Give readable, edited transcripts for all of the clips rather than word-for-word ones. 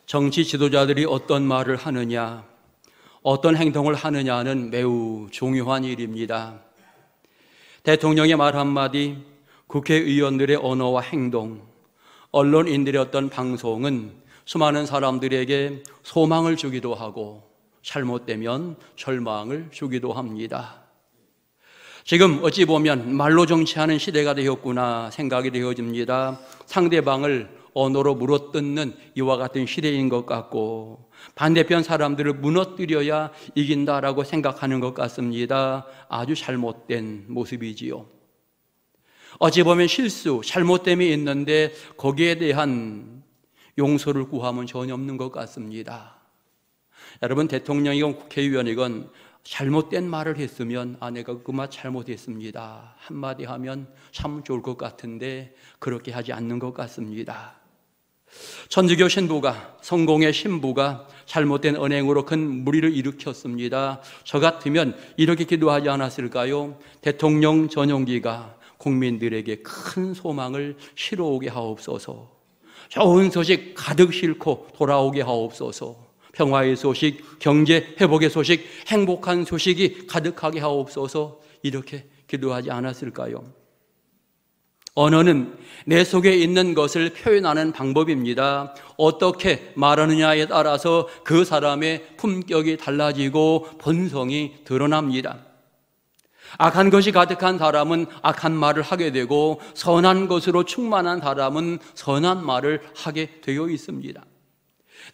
정치 지도자들이 어떤 말을 하느냐, 어떤 행동을 하느냐는 매우 중요한 일입니다. 대통령의 말 한마디, 국회의원들의 언어와 행동, 언론인들의 어떤 방송은 수많은 사람들에게 소망을 주기도 하고 잘못되면 절망을 주기도 합니다. 지금 어찌 보면 말로 정치하는 시대가 되었구나 생각이 되어집니다. 상대방을 언어로 물어뜯는 이와 같은 시대인 것 같고 반대편 사람들을 무너뜨려야 이긴다라고 생각하는 것 같습니다. 아주 잘못된 모습이지요. 어찌 보면 실수, 잘못됨이 있는데 거기에 대한 용서를 구하면 전혀 없는 것 같습니다. 여러분, 대통령이건 국회의원이건 잘못된 말을 했으면 내가 그 말 잘못했습니다 한마디 하면 참 좋을 것 같은데 그렇게 하지 않는 것 같습니다. 천주교 신부가, 성공의 신부가 잘못된 언행으로 큰 무리를 일으켰습니다. 저 같으면 이렇게 기도하지 않았을까요? 대통령 전용기가 국민들에게 큰 소망을 실어오게 하옵소서. 좋은 소식 가득 싣고 돌아오게 하옵소서. 평화의 소식, 경제 회복의 소식, 행복한 소식이 가득하게 하옵소서. 이렇게 기도하지 않았을까요? 언어는 내 속에 있는 것을 표현하는 방법입니다. 어떻게 말하느냐에 따라서 그 사람의 품격이 달라지고 본성이 드러납니다. 악한 것이 가득한 사람은 악한 말을 하게 되고 선한 것으로 충만한 사람은 선한 말을 하게 되어 있습니다.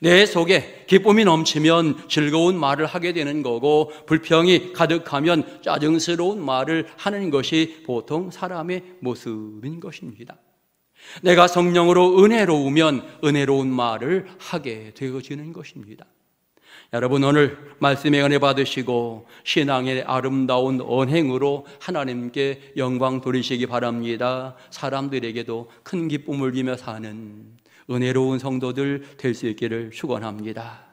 내 속에 기쁨이 넘치면 즐거운 말을 하게 되는 거고 불평이 가득하면 짜증스러운 말을 하는 것이 보통 사람의 모습인 것입니다. 내가 성령으로 은혜로우면 은혜로운 말을 하게 되어지는 것입니다. 여러분, 오늘 말씀의 은혜 받으시고 신앙의 아름다운 언행으로 하나님께 영광 돌리시기 바랍니다. 사람들에게도 큰 기쁨을 주며 사는 은혜로운 성도들 될 수 있기를 축원합니다.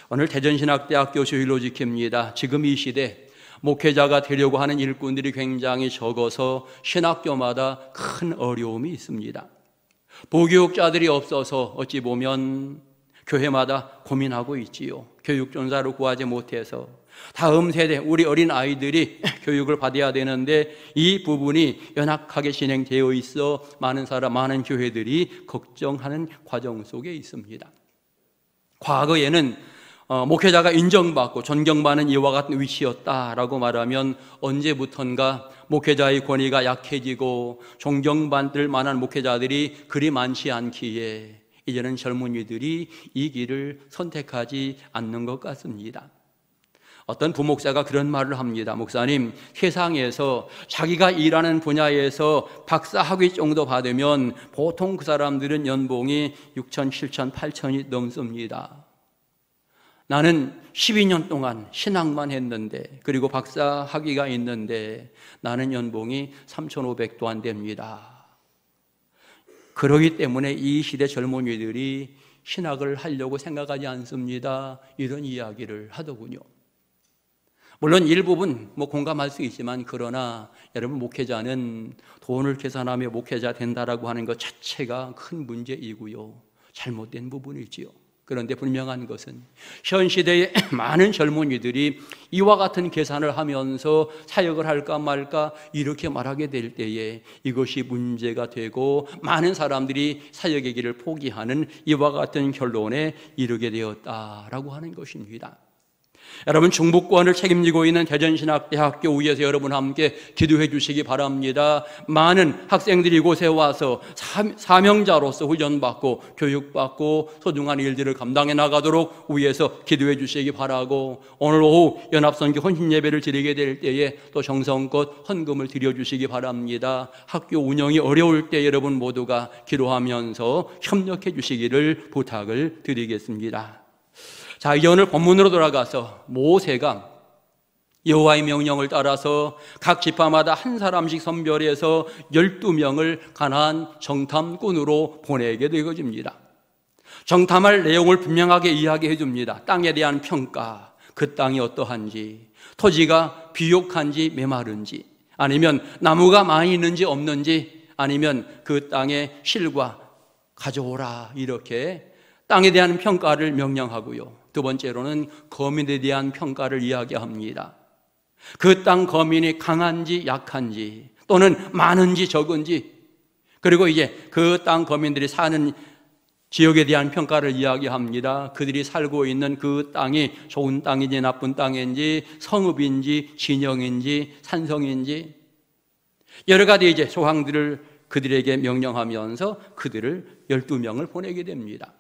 오늘 대전신학대학교 주일로 지킵니다. 지금 이 시대 목회자가 되려고 하는 일꾼들이 굉장히 적어서 신학교마다 큰 어려움이 있습니다. 보교육자들이 없어서 어찌 보면 교회마다 고민하고 있지요. 교육전사를 구하지 못해서 다음 세대 우리 어린 아이들이 교육을 받아야 되는데 이 부분이 연약하게 진행되어 있어 많은 교회들이 걱정하는 과정 속에 있습니다. 과거에는 목회자가 인정받고 존경받는 이와 같은 위치였다라고 말하면 언제부턴가 목회자의 권위가 약해지고 존경받을 만한 목회자들이 그리 많지 않기에 이제는 젊은이들이 이 길을 선택하지 않는 것 같습니다. 어떤 부목사가 그런 말을 합니다. 목사님, 세상에서 자기가 일하는 분야에서 박사학위 정도 받으면 보통 그 사람들은 연봉이 6천, 7천, 8천이 넘습니다. 나는 12년 동안 신학만 했는데 그리고 박사학위가 있는데 나는 연봉이 3,500도 안 됩니다. 그러기 때문에 이 시대 젊은이들이 신학을 하려고 생각하지 않습니다. 이런 이야기를 하더군요. 물론 일부분 공감할 수 있지만 그러나 여러분, 목회자는 돈을 계산하며 목회자 된다라고 하는 것 자체가 큰 문제이고요. 잘못된 부분이지요. 그런데 분명한 것은 현 시대의 많은 젊은이들이 이와 같은 계산을 하면서 사역을 할까 말까 이렇게 말하게 될 때에 이것이 문제가 되고 많은 사람들이 사역의 길을 포기하는 이와 같은 결론에 이르게 되었다라고 하는 것입니다. 여러분, 중부권을 책임지고 있는 대전신학대학교 위에서 여러분 함께 기도해 주시기 바랍니다. 많은 학생들이 이곳에 와서 사명자로서 훈련받고 교육받고 소중한 일들을 감당해 나가도록 위에서 기도해 주시기 바라고, 오늘 오후 연합선교 헌신예배를 드리게 될 때에 또 정성껏 헌금을 드려주시기 바랍니다. 학교 운영이 어려울 때 여러분 모두가 기도하면서 협력해 주시기를 부탁을 드리겠습니다. 자, 이제 오늘 본문으로 돌아가서 모세가 여호와의 명령을 따라서 각 지파마다 한 사람씩 선별해서 12명을 가나안 정탐꾼으로 보내게 되어집니다. 정탐할 내용을 분명하게 이야기해 줍니다. 땅에 대한 평가, 그 땅이 어떠한지, 토지가 비옥한지 메마른지, 아니면 나무가 많이 있는지 없는지, 아니면 그 땅에 실과 가져오라, 이렇게 땅에 대한 평가를 명령하고요. 두 번째로는 거민에 대한 평가를 이야기합니다. 그 땅 거민이 강한지 약한지 또는 많은지 적은지, 그리고 이제 그 땅 거민들이 사는 지역에 대한 평가를 이야기합니다. 그들이 살고 있는 그 땅이 좋은 땅인지 나쁜 땅인지, 성읍인지 진영인지 산성인지, 여러 가지 이제 조항들을 그들에게 명령하면서 그들을 12명을 보내게 됩니다.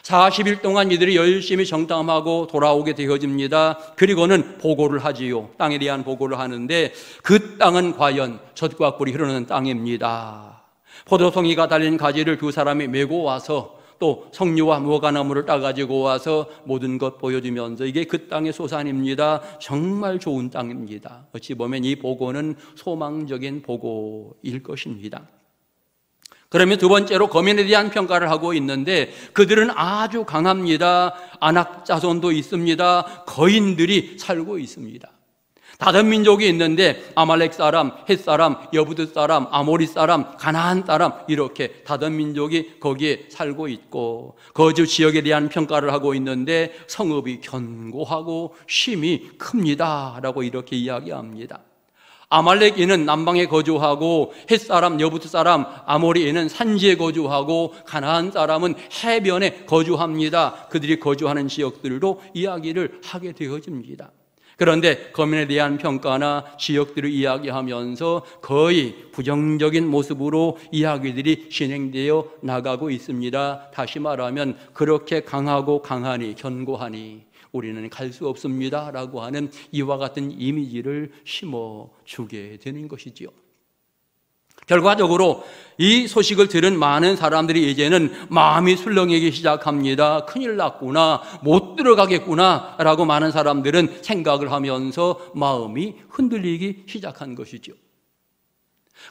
40일 동안 이들이 열심히 정탐하고 돌아오게 되어집니다. 그리고는 보고를 하지요. 땅에 대한 보고를 하는데, 그 땅은 과연 젖과 꿀이 흐르는 땅입니다. 포도송이가 달린 가지를 두 사람이 메고 와서 또 석류와 무화과나무를 따가지고 와서 모든 것 보여주면서 이게 그 땅의 소산입니다. 정말 좋은 땅입니다. 어찌 보면 이 보고는 소망적인 보고일 것입니다. 그러면 두 번째로 거민에 대한 평가를 하고 있는데, 그들은 아주 강합니다. 아낙 자손도 있습니다. 거인들이 살고 있습니다. 다른 민족이 있는데 아말렉 사람, 헷 사람, 여부드 사람, 아모리 사람, 가나안 사람, 이렇게 다른 민족이 거기에 살고 있고, 거주 지역에 대한 평가를 하고 있는데 성읍이 견고하고 쉼이 큽니다 라고 이렇게 이야기합니다. 아말렉인은 남방에 거주하고, 헷 사람, 여부트 사람, 아모리인은 산지에 거주하고, 가나안 사람은 해변에 거주합니다. 그들이 거주하는 지역들도 이야기를 하게 되어집니다. 그런데 거민에 대한 평가나 지역들을 이야기하면서 거의 부정적인 모습으로 이야기들이 진행되어 나가고 있습니다. 다시 말하면 그렇게 강하고 강하니 견고하니 우리는 갈 수 없습니다 라고 하는 이와 같은 이미지를 심어주게 되는 것이지요. 결과적으로 이 소식을 들은 많은 사람들이 이제는 마음이 술렁이기 시작합니다. 큰일 났구나, 못 들어가겠구나 라고 많은 사람들은 생각을 하면서 마음이 흔들리기 시작한 것이죠.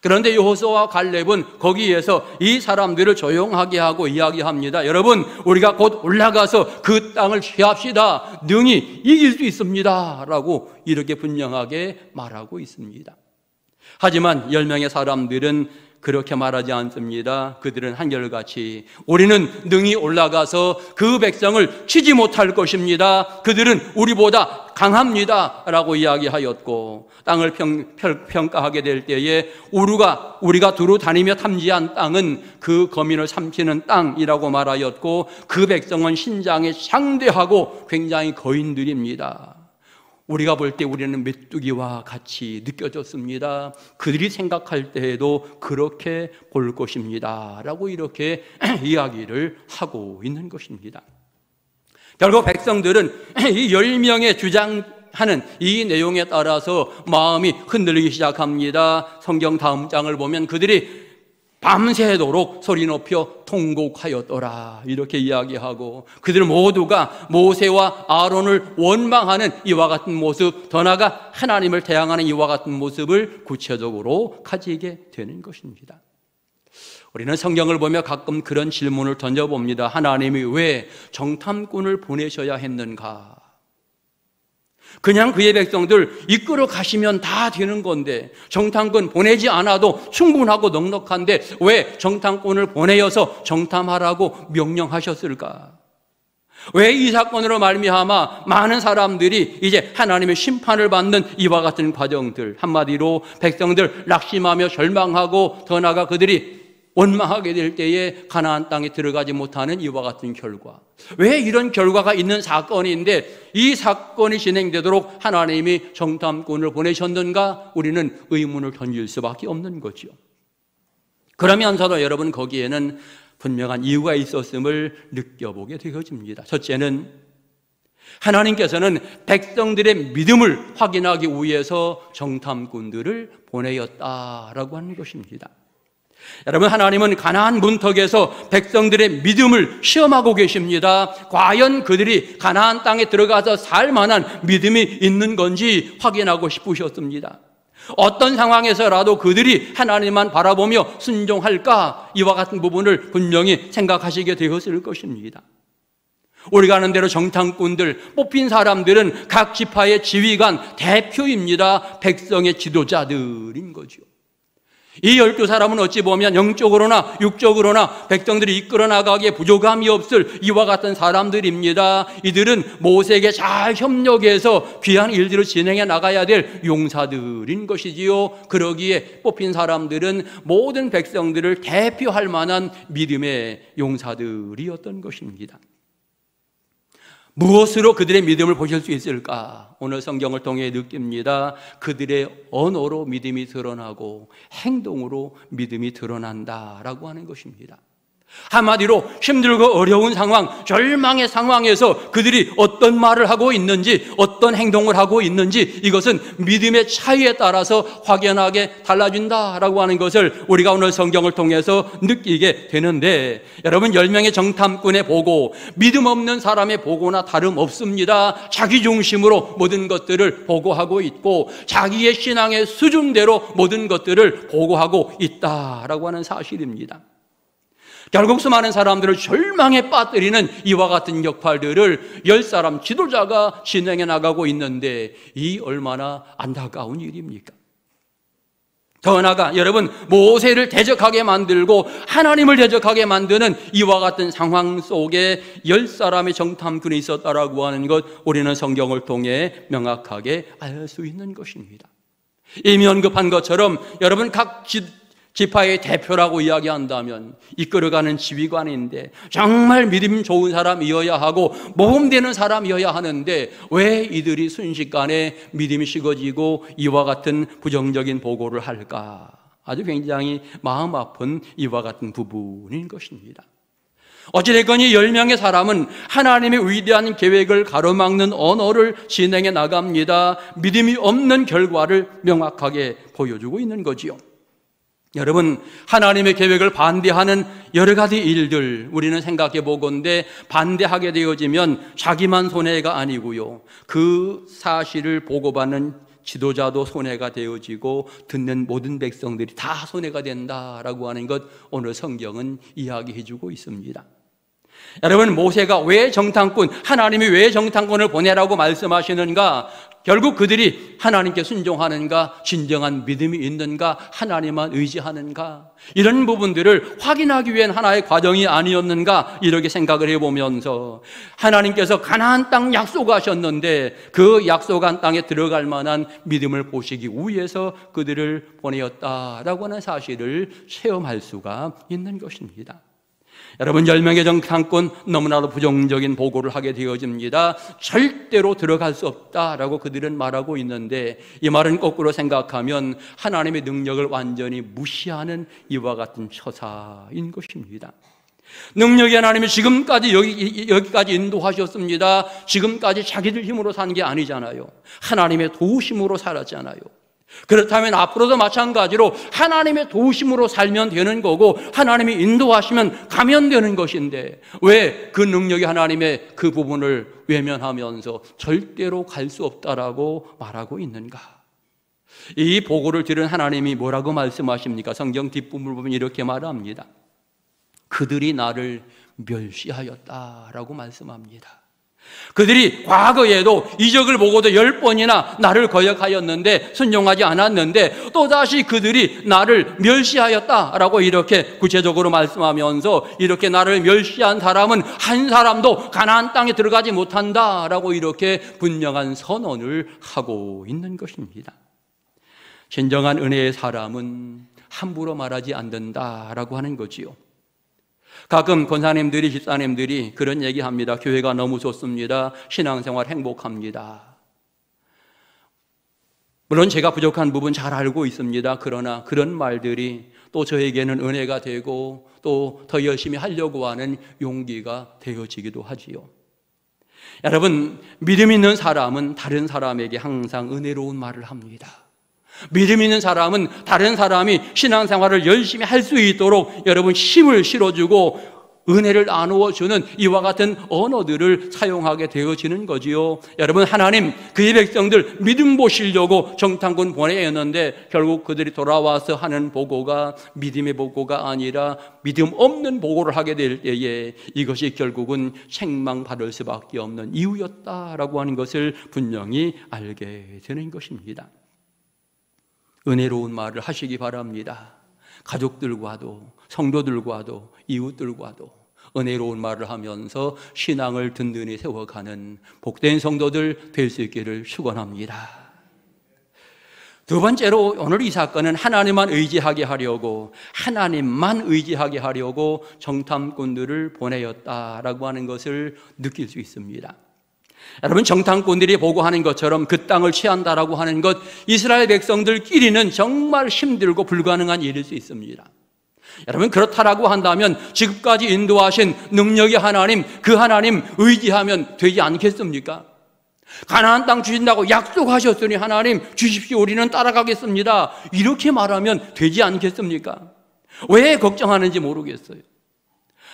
그런데 여호수아와 갈렙은 거기에서 이 사람들을 조용하게 하고 이야기합니다. 여러분, 우리가 곧 올라가서 그 땅을 취합시다. 능히 이길 수 있습니다 라고 이렇게 분명하게 말하고 있습니다. 하지만 10명의 사람들은 그렇게 말하지 않습니다. 그들은 한결같이 우리는 능히 올라가서 그 백성을 치지 못할 것입니다. 그들은 우리보다 강합니다 라고 이야기하였고, 땅을 평가하게 될 때에 우리가 두루 다니며 탐지한 땅은 그 거민을 삼키는 땅이라고 말하였고, 그 백성은 신장이 장대하고 굉장히 거인들입니다. 우리가 볼 때 우리는 메뚜기와 같이 느껴졌습니다. 그들이 생각할 때에도 그렇게 볼 것입니다 라고 이렇게 이야기를 하고 있는 것입니다. 결국 백성들은 이 10명의 주장하는 이 내용에 따라서 마음이 흔들리기 시작합니다. 성경 다음 장을 보면 그들이 밤새도록 소리 높여 통곡하였더라 이렇게 이야기하고, 그들 모두가 모세와 아론을 원망하는 이와 같은 모습, 더 나아가 하나님을 대항하는 이와 같은 모습을 구체적으로 가지게 되는 것입니다. 우리는 성경을 보며 가끔 그런 질문을 던져봅니다. 하나님이 왜 정탐꾼을 보내셔야 했는가? 그냥 그의 백성들 이끌어 가시면 다 되는 건데, 정탐꾼 보내지 않아도 충분하고 넉넉한데 왜 정탐꾼을 보내어서 정탐하라고 명령하셨을까? 왜 이 사건으로 말미암아 많은 사람들이 이제 하나님의 심판을 받는 이와 같은 과정들, 한마디로 백성들 낙심하며 절망하고 더 나아가 그들이 원망하게 될 때에 가나안 땅에 들어가지 못하는 이와 같은 결과, 왜 이런 결과가 있는 사건인데 이 사건이 진행되도록 하나님이 정탐꾼을 보내셨는가? 우리는 의문을 던질 수밖에 없는 거죠. 그러면서도 여러분, 거기에는 분명한 이유가 있었음을 느껴보게 되어집니다. 첫째는 하나님께서는 백성들의 믿음을 확인하기 위해서 정탐꾼들을 보내었다라고 하는 것입니다. 여러분, 하나님은 가나안 문턱에서 백성들의 믿음을 시험하고 계십니다. 과연 그들이 가나안 땅에 들어가서 살 만한 믿음이 있는 건지 확인하고 싶으셨습니다. 어떤 상황에서라도 그들이 하나님만 바라보며 순종할까? 이와 같은 부분을 분명히 생각하시게 되었을 것입니다. 우리가 아는 대로 정탐꾼들, 뽑힌 사람들은 각 지파의 지휘관, 대표입니다. 백성의 지도자들인 거죠. 이 12사람은 어찌 보면 영적으로나 육적으로나 백성들이 이끌어 나가기에 부족함이 없을 이와 같은 사람들입니다. 이들은 모세에게 잘 협력해서 귀한 일들을 진행해 나가야 될 용사들인 것이지요. 그러기에 뽑힌 사람들은 모든 백성들을 대표할 만한 믿음의 용사들이었던 것입니다. 무엇으로 그들의 믿음을 보실 수 있을까? 오늘 성경을 통해 느낍니다. 그들의 언어로 믿음이 드러나고 행동으로 믿음이 드러난다라고 하는 것입니다. 한마디로 힘들고 어려운 상황, 절망의 상황에서 그들이 어떤 말을 하고 있는지, 어떤 행동을 하고 있는지, 이것은 믿음의 차이에 따라서 확연하게 달라진다라고 하는 것을 우리가 오늘 성경을 통해서 느끼게 되는데, 여러분 10명의 정탐꾼의 보고, 믿음 없는 사람의 보고나 다름없습니다. 자기 중심으로 모든 것들을 보고하고 있고 자기의 신앙의 수준대로 모든 것들을 보고하고 있다라고 하는 사실입니다. 결국 수많은 사람들을 절망에 빠뜨리는 이와 같은 역할들을 10사람 지도자가 진행해 나가고 있는데 이 얼마나 안타까운 일입니까? 더 나아가 여러분, 모세를 대적하게 만들고 하나님을 대적하게 만드는 이와 같은 상황 속에 10사람의 정탐꾼이 있었다라고 하는 것, 우리는 성경을 통해 명확하게 알 수 있는 것입니다. 이미 언급한 것처럼 여러분, 각 지파의 대표라고 이야기한다면 이끌어가는 지휘관인데 정말 믿음 좋은 사람이어야 하고 모범되는 사람이어야 하는데 왜 이들이 순식간에 믿음이 식어지고 이와 같은 부정적인 보고를 할까? 아주 굉장히 마음 아픈 이와 같은 부분인 것입니다. 어찌됐건 이 10명의 사람은 하나님의 위대한 계획을 가로막는 언어를 진행해 나갑니다. 믿음이 없는 결과를 명확하게 보여주고 있는 거지요. 여러분, 하나님의 계획을 반대하는 여러 가지 일들 우리는 생각해 보건대 반대하게 되어지면 자기만 손해가 아니고요, 그 사실을 보고받는 지도자도 손해가 되어지고 듣는 모든 백성들이 다 손해가 된다라고 하는 것, 오늘 성경은 이야기해 주고 있습니다. 여러분, 모세가 왜 정탐꾼, 하나님이 왜 정탐꾼을 보내라고 말씀하시는가? 결국 그들이 하나님께 순종하는가, 진정한 믿음이 있는가, 하나님만 의지하는가, 이런 부분들을 확인하기 위한 하나의 과정이 아니었는가, 이렇게 생각을 해보면서 하나님께서 가나안 땅 약속하셨는데 그 약속한 땅에 들어갈 만한 믿음을 보시기 위해서 그들을 보내었다라고 하는 사실을 체험할 수가 있는 것입니다. 여러분, 10명의 정탐꾼, 너무나도 부정적인 보고를 하게 되어집니다. 절대로 들어갈 수 없다라고 그들은 말하고 있는데, 이 말은 거꾸로 생각하면 하나님의 능력을 완전히 무시하는 이와 같은 처사인 것입니다. 능력의 하나님이 지금까지 여기까지 인도하셨습니다. 지금까지 자기들 힘으로 산 게 아니잖아요. 하나님의 도우심으로 살았잖아요. 그렇다면 앞으로도 마찬가지로 하나님의 도우심으로 살면 되는 거고 하나님이 인도하시면 가면 되는 것인데 왜 그 능력이 하나님의 그 부분을 외면하면서 절대로 갈 수 없다라고 말하고 있는가? 이 보고를 들은 하나님이 뭐라고 말씀하십니까? 성경 뒷부분을 보면 이렇게 말합니다. 그들이 나를 멸시하였다라고 말씀합니다. 그들이 과거에도 이적을 보고도 10번이나 나를 거역하였는데, 순종하지 않았는데 또다시 그들이 나를 멸시하였다라고 이렇게 구체적으로 말씀하면서, 이렇게 나를 멸시한 사람은 한 사람도 가나안 땅에 들어가지 못한다라고 이렇게 분명한 선언을 하고 있는 것입니다. 진정한 은혜의 사람은 함부로 말하지 않는다라고 하는 거지요. 가끔 권사님들이, 집사님들이 그런 얘기합니다. 교회가 너무 좋습니다. 신앙생활 행복합니다. 물론 제가 부족한 부분 잘 알고 있습니다. 그러나 그런 말들이 또 저에게는 은혜가 되고 또 더 열심히 하려고 하는 용기가 되어지기도 하지요. 여러분, 믿음 있는 사람은 다른 사람에게 항상 은혜로운 말을 합니다. 믿음 있는 사람은 다른 사람이 신앙생활을 열심히 할 수 있도록 여러분 힘을 실어주고 은혜를 나누어주는 이와 같은 언어들을 사용하게 되어지는 거지요. 여러분, 하나님 그의 백성들 믿음 보시려고 정탐꾼 보내었는데 결국 그들이 돌아와서 하는 보고가 믿음의 보고가 아니라 믿음 없는 보고를 하게 될 때에 이것이 결국은 책망받을 수밖에 없는 이유였다라고 하는 것을 분명히 알게 되는 것입니다. 은혜로운 말을 하시기 바랍니다. 가족들과도 성도들과도 이웃들과도 은혜로운 말을 하면서 신앙을 든든히 세워가는 복된 성도들 될 수 있기를 축원합니다. 두 번째로 오늘 이 사건은 하나님만 의지하게 하려고 정탐꾼들을 보내었다라고 하는 것을 느낄 수 있습니다. 여러분, 정탐꾼들이 보고하는 것처럼 그 땅을 취한다라고 하는 것, 이스라엘 백성들끼리는 정말 힘들고 불가능한 일일 수 있습니다. 여러분, 그렇다라고 한다면 지금까지 인도하신 능력의 하나님, 그 하나님 의지하면 되지 않겠습니까? 가나안 땅 주신다고 약속하셨으니 하나님 주십시오, 우리는 따라가겠습니다, 이렇게 말하면 되지 않겠습니까? 왜 걱정하는지 모르겠어요.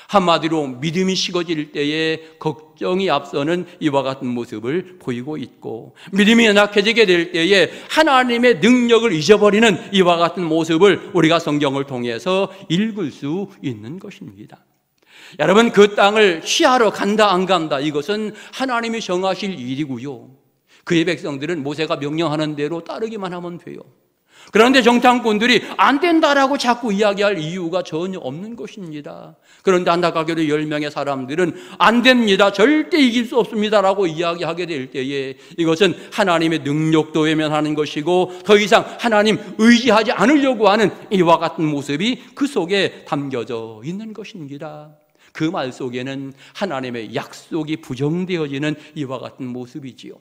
한마디로 믿음이 식어질 때에 걱정이 앞서는 이와 같은 모습을 보이고 있고, 믿음이 연약해지게 될 때에 하나님의 능력을 잊어버리는 이와 같은 모습을 우리가 성경을 통해서 읽을 수 있는 것입니다. 여러분, 그 땅을 취하러 간다 안 간다, 이것은 하나님이 정하실 일이고요, 그의 백성들은 모세가 명령하는 대로 따르기만 하면 돼요. 그런데 정탐꾼들이 안 된다라고 자꾸 이야기할 이유가 전혀 없는 것입니다. 그런데 안타깝게도 10명의 사람들은 안 됩니다, 절대 이길 수 없습니다라고 이야기하게 될 때에 이것은 하나님의 능력도 외면하는 것이고 더 이상 하나님 의지하지 않으려고 하는 이와 같은 모습이 그 속에 담겨져 있는 것입니다. 그 말 속에는 하나님의 약속이 부정되어지는 이와 같은 모습이지요.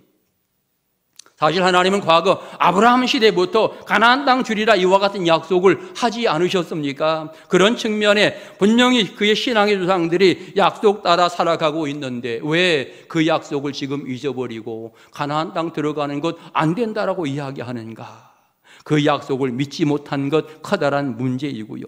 사실 하나님은 과거 아브라함 시대부터 가나안 땅 주리라 이와 같은 약속을 하지 않으셨습니까? 그런 측면에 분명히 그의 신앙의 조상들이 약속 따라 살아가고 있는데 왜 그 약속을 지금 잊어버리고 가나안 땅 들어가는 것 안 된다라고 이야기하는가? 그 약속을 믿지 못한 것 커다란 문제이고요,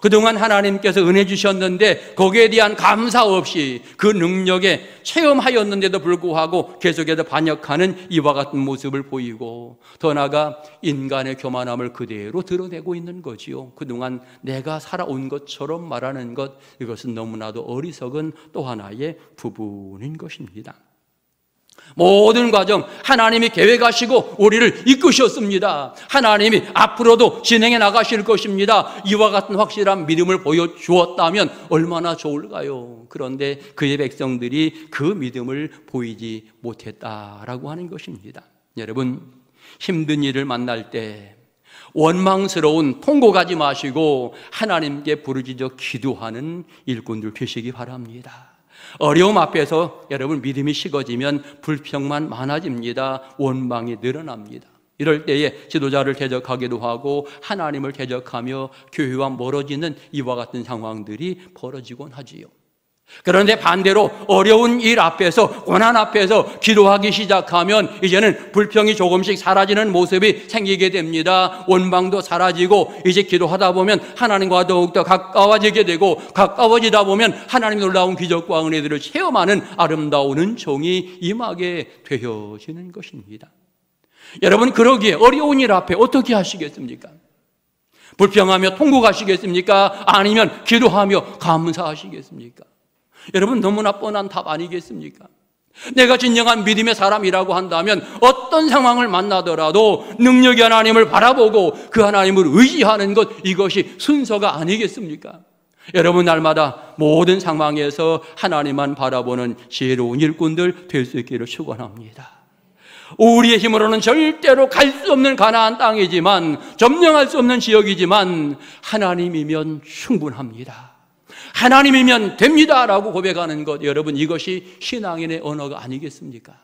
그동안 하나님께서 은혜 주셨는데 거기에 대한 감사 없이 그 능력에 체험하였는데도 불구하고 계속해서 반역하는 이와 같은 모습을 보이고, 더 나아가 인간의 교만함을 그대로 드러내고 있는 거지요. 그동안 내가 살아온 것처럼 말하는 것, 이것은 너무나도 어리석은 또 하나의 부분인 것입니다. 모든 과정 하나님이 계획하시고 우리를 이끄셨습니다. 하나님이 앞으로도 진행해 나가실 것입니다. 이와 같은 확실한 믿음을 보여주었다면 얼마나 좋을까요? 그런데 그의 백성들이 그 믿음을 보이지 못했다라고 하는 것입니다. 여러분, 힘든 일을 만날 때 원망스러운 통곡하지 마시고 하나님께 부르짖어 기도하는 일꾼들 되시기 바랍니다. 어려움 앞에서 여러분 믿음이 식어지면 불평만 많아집니다. 원망이 늘어납니다. 이럴 때에 지도자를 대적하기도 하고 하나님을 대적하며 교회와 멀어지는 이와 같은 상황들이 벌어지곤 하지요. 그런데 반대로 어려운 일 앞에서, 고난 앞에서 기도하기 시작하면 이제는 불평이 조금씩 사라지는 모습이 생기게 됩니다. 원망도 사라지고 이제 기도하다 보면 하나님과 더욱더 가까워지게 되고, 가까워지다 보면 하나님의 놀라운 기적과 은혜들을 체험하는 아름다운 은총이 임하게 되어지는 것입니다. 여러분, 그러기에 어려운 일 앞에 어떻게 하시겠습니까? 불평하며 통곡하시겠습니까? 아니면 기도하며 감사하시겠습니까? 여러분, 너무나 뻔한 답 아니겠습니까? 내가 진정한 믿음의 사람이라고 한다면 어떤 상황을 만나더라도 능력의 하나님을 바라보고 그 하나님을 의지하는 것, 이것이 순서가 아니겠습니까? 여러분, 날마다 모든 상황에서 하나님만 바라보는 지혜로운 일꾼들 될 수 있기를 축원합니다. 우리의 힘으로는 절대로 갈 수 없는 가나안 땅이지만, 점령할 수 없는 지역이지만 하나님이면 충분합니다. 하나님이면 됩니다라고 고백하는 것, 여러분, 이것이 신앙인의 언어가 아니겠습니까?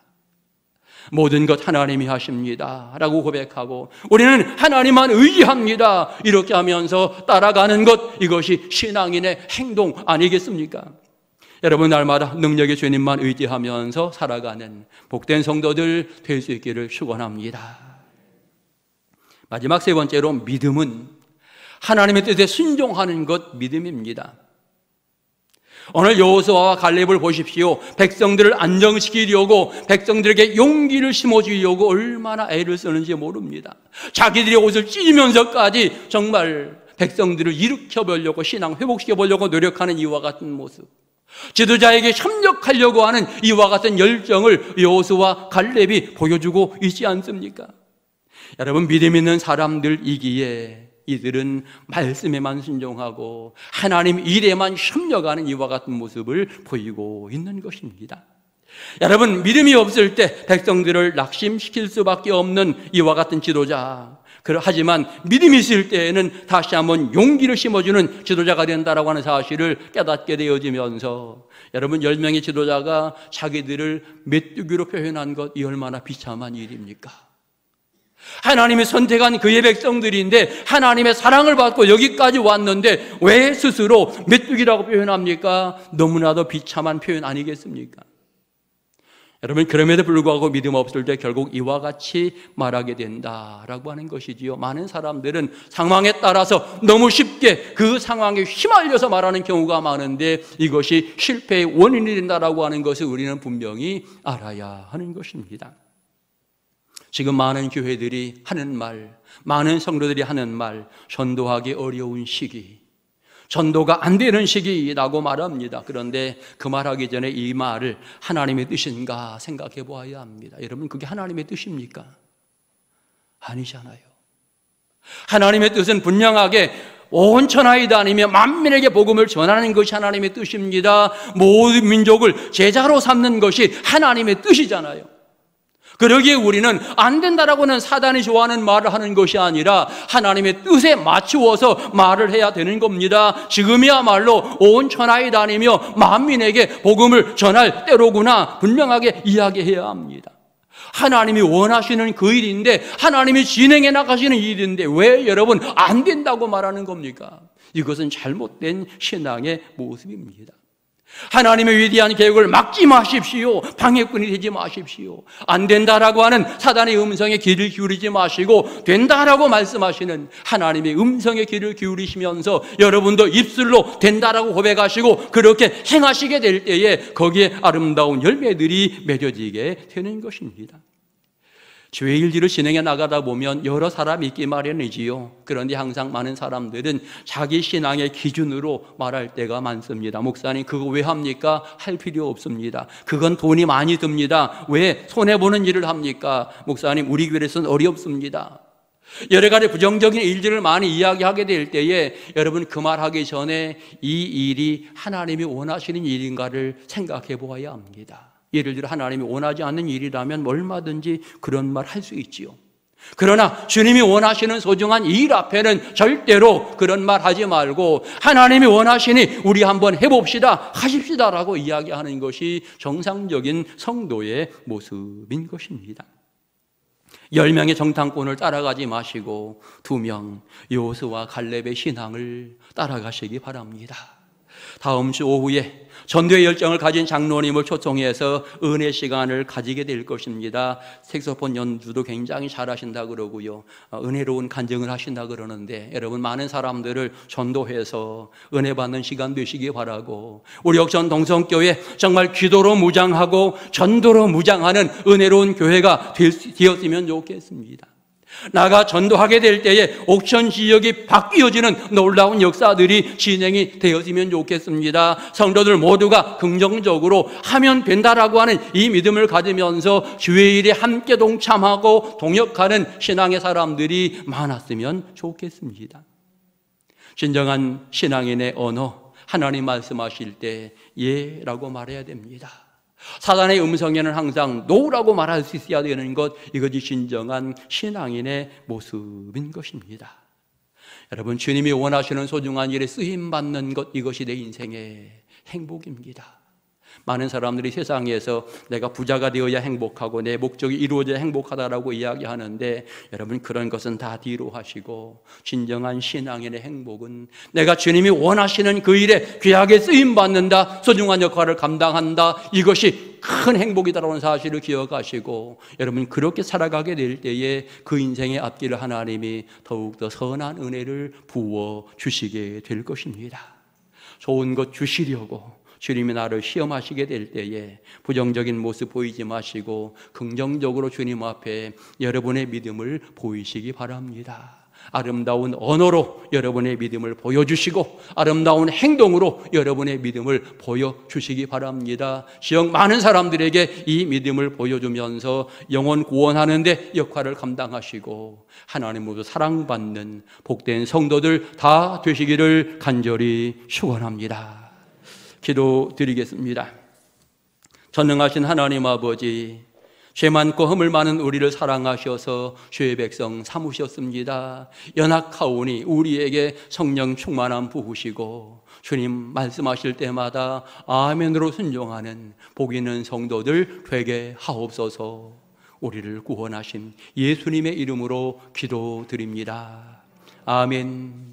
모든 것 하나님이 하십니다 라고 고백하고 우리는 하나님만 의지합니다, 이렇게 하면서 따라가는 것, 이것이 신앙인의 행동 아니겠습니까? 여러분, 날마다 능력의 주님만 의지하면서 살아가는 복된 성도들 될 수 있기를 축원합니다. 마지막 세 번째로, 믿음은 하나님의 뜻에 순종하는 것, 믿음입니다. 오늘 여호수아와 갈렙을 보십시오. 백성들을 안정시키려고, 백성들에게 용기를 심어주려고 얼마나 애를 쓰는지 모릅니다. 자기들의 옷을 찢으면서까지 정말 백성들을 일으켜보려고, 신앙 회복시켜보려고 노력하는 이와 같은 모습, 지도자에게 협력하려고 하는 이와 같은 열정을 여호수아와 갈렙이 보여주고 있지 않습니까? 여러분, 믿음 있는 사람들이기에 이들은 말씀에만 순종하고 하나님 일에만 협력하는 이와 같은 모습을 보이고 있는 것입니다. 여러분, 믿음이 없을 때 백성들을 낙심시킬 수밖에 없는 이와 같은 지도자, 하지만 믿음이 있을 때에는 다시 한번 용기를 심어주는 지도자가 된다라고 하는 사실을 깨닫게 되어지면서 여러분, 10명의 지도자가 자기들을 메뚜기로 표현한 것, 이 얼마나 비참한 일입니까? 하나님이 선택한 그의 백성들인데 하나님의 사랑을 받고 여기까지 왔는데 왜 스스로 메뚜기라고 표현합니까? 너무나도 비참한 표현 아니겠습니까? 여러분, 그럼에도 불구하고 믿음 없을 때 결국 이와 같이 말하게 된다라고 하는 것이지요. 많은 사람들은 상황에 따라서 너무 쉽게 그 상황에 휘말려서 말하는 경우가 많은데 이것이 실패의 원인이 된다라고 하는 것을 우리는 분명히 알아야 하는 것입니다. 지금 많은 교회들이 하는 말, 많은 성도들이 하는 말, 전도하기 어려운 시기, 전도가 안 되는 시기라고 말합니다. 그런데 그 말하기 전에 이 말을 하나님의 뜻인가 생각해 보아야 합니다. 여러분, 그게 하나님의 뜻입니까? 아니잖아요. 하나님의 뜻은 분명하게 온 천하에 다니며 만민에게 복음을 전하는 것이 하나님의 뜻입니다. 모든 민족을 제자로 삼는 것이 하나님의 뜻이잖아요. 그러기에 우리는 안 된다라고는 사단이 좋아하는 말을 하는 것이 아니라 하나님의 뜻에 맞추어서 말을 해야 되는 겁니다. 지금이야말로 온 천하에 다니며 만민에게 복음을 전할 때로구나 분명하게 이야기해야 합니다. 하나님이 원하시는 그 일인데, 하나님이 진행해 나가시는 일인데 왜 여러분 안 된다고 말하는 겁니까? 이것은 잘못된 신앙의 모습입니다. 하나님의 위대한 계획을 막지 마십시오. 방해꾼이 되지 마십시오. 안 된다라고 하는 사단의 음성에 귀를 기울이지 마시고 된다라고 말씀하시는 하나님의 음성에 귀를 기울이시면서 여러분도 입술로 된다라고 고백하시고 그렇게 행하시게 될 때에 거기에 아름다운 열매들이 맺어지게 되는 것입니다. 주의 일들을 진행해 나가다 보면 여러 사람이 있기 마련이지요. 그런데 항상 많은 사람들은 자기 신앙의 기준으로 말할 때가 많습니다. 목사님, 그거 왜 합니까? 할 필요 없습니다. 그건 돈이 많이 듭니다. 왜 손해보는 일을 합니까? 목사님, 우리 교회에서는 어렵습니다. 여러 가지 부정적인 일들을 많이 이야기하게 될 때에 여러분, 그 말하기 전에 이 일이 하나님이 원하시는 일인가를 생각해 보아야 합니다. 예를 들어 하나님이 원하지 않는 일이라면 얼마든지 그런 말 할 수 있지요. 그러나 주님이 원하시는 소중한 일 앞에는 절대로 그런 말 하지 말고 하나님이 원하시니 우리 한번 해봅시다, 하십시다라고 이야기하는 것이 정상적인 성도의 모습인 것입니다. 10명의 정탐꾼을 따라가지 마시고 2명 여호수아와 갈렙의 신앙을 따라가시기 바랍니다. 다음 주 오후에 전도의 열정을 가진 장로님을 초청해서 은혜 시간을 가지게 될 것입니다. 색소폰 연주도 굉장히 잘하신다 그러고요, 은혜로운 간증을 하신다 그러는데 여러분, 많은 사람들을 전도해서 은혜 받는 시간 되시기 바라고, 우리 역전 동성교회 정말 기도로 무장하고 전도로 무장하는 은혜로운 교회가 되었으면 좋겠습니다. 나가 전도하게 될 때에 옥천 지역이 바뀌어지는 놀라운 역사들이 진행이 되어지면 좋겠습니다. 성도들 모두가 긍정적으로 하면 된다라고 하는 이 믿음을 가지면서 주의 일에 함께 동참하고 동역하는 신앙의 사람들이 많았으면 좋겠습니다. 진정한 신앙인의 언어, 하나님 말씀하실 때 예라고 말해야 됩니다. 사단의 음성에는 항상 노라고 말할 수 있어야 되는 것, 이것이 진정한 신앙인의 모습인 것입니다. 여러분, 주님이 원하시는 소중한 일에 쓰임받는 것, 이것이 내 인생의 행복입니다. 많은 사람들이 세상에서 내가 부자가 되어야 행복하고 내 목적이 이루어져야 행복하다라고 이야기하는데 여러분, 그런 것은 다 뒤로 하시고 진정한 신앙인의 행복은 내가 주님이 원하시는 그 일에 귀하게 쓰임받는다, 소중한 역할을 감당한다, 이것이 큰 행복이다라는 사실을 기억하시고 여러분, 그렇게 살아가게 될 때에 그 인생의 앞길을 하나님이 더욱더 선한 은혜를 부어주시게 될 것입니다. 좋은 것 주시려고 주님이 나를 시험하시게 될 때에 부정적인 모습 보이지 마시고 긍정적으로 주님 앞에 여러분의 믿음을 보이시기 바랍니다. 아름다운 언어로 여러분의 믿음을 보여주시고 아름다운 행동으로 여러분의 믿음을 보여주시기 바랍니다. 시험 많은 사람들에게 이 믿음을 보여주면서 영혼 구원하는 데 역할을 감당하시고 하나님으로 사랑받는 복된 성도들 다 되시기를 간절히 축원합니다. 기도드리겠습니다. 전능하신 하나님 아버지, 죄 많고 허물 많은 우리를 사랑하셔서 주의 백성 삼으셨습니다. 연약하오니 우리에게 성령 충만함 부으시고 주님 말씀하실 때마다 아멘으로 순종하는 복 있는 성도들 되게 하옵소서. 우리를 구원하신 예수님의 이름으로 기도드립니다. 아멘.